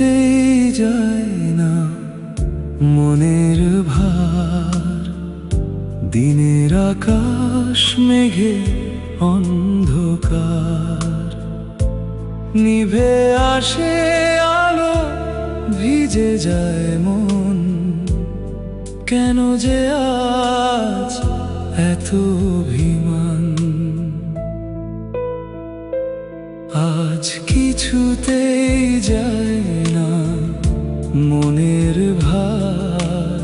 কিছুতেই যায় না মনের ভার। দিনের আকাশ মেঘে অন্ধকার, নিভে আসে আলো, ভিজে যায় মন। কেন যে আজ এত অভিমান? আজ কিছুতেই যায় না মনের ভার।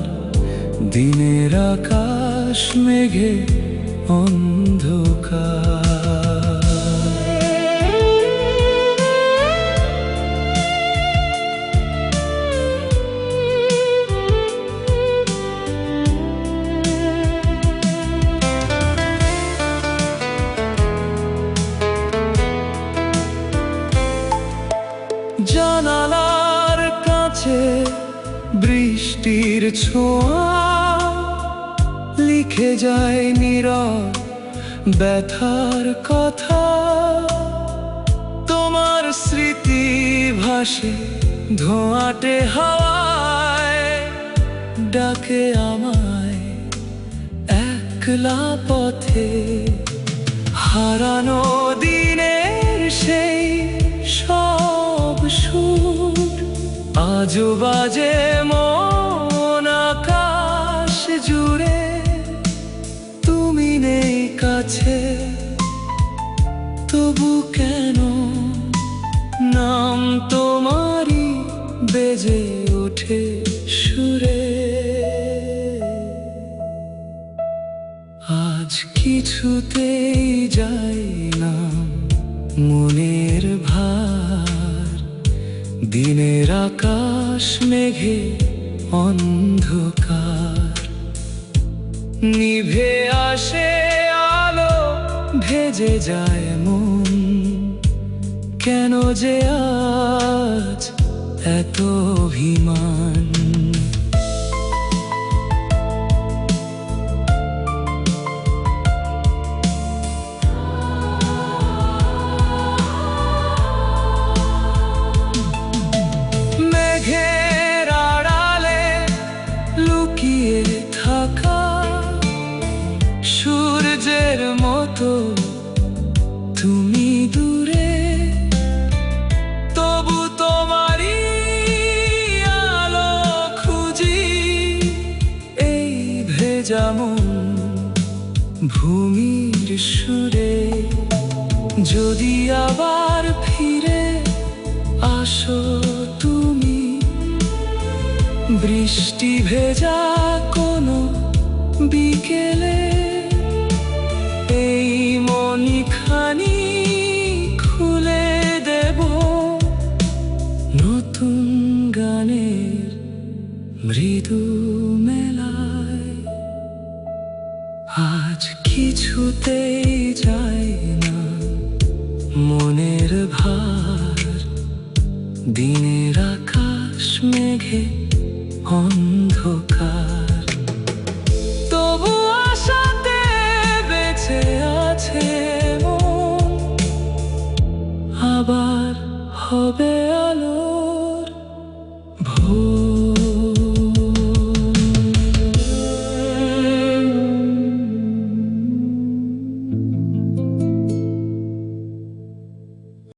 দিনের আকাশ মেঘে অন্ধকার। জানালার কাছে বৃষ্টির ছোঁয়া লিখে যায় নীরব ব্যথার কথা। তোমার স্মৃতি ভাসে ধোঁয়াটে হাওয়ায়, ডাকে আমায় একলা পথে। হারানো দিনের সেই সব সুর আজও বাজে মন আকাশ জুড়ে। তুমি নেই কাছে, তবু কেন নাম তোমারই বেজে ওঠে সুরে। আজ কিছুতেই যায় না মনের ভার। দিনের আকাশ মেঘে অন্ধকার, নিভে আসে আলো, ভেজে যায় মন। কেন যে আজ এত অভিমান? মেঘের আড়ালে লুকিয়ে থাকা সূর্যের মতো তুমি দূরে। তবু তোমারই আলো খুঁজি এই ভেজা মন ভূমির সুরে। যদি আবার ফিরে আসো তুমি বৃষ্টি ভেজা কোনো বিকেলে, এই মনিখানি খুলে দেব নতুন গানের মৃদু মেলায়। আজ কিছুতেই যায় না মনের ভার। দিনের আকাশ মেঘে অন্ধকার।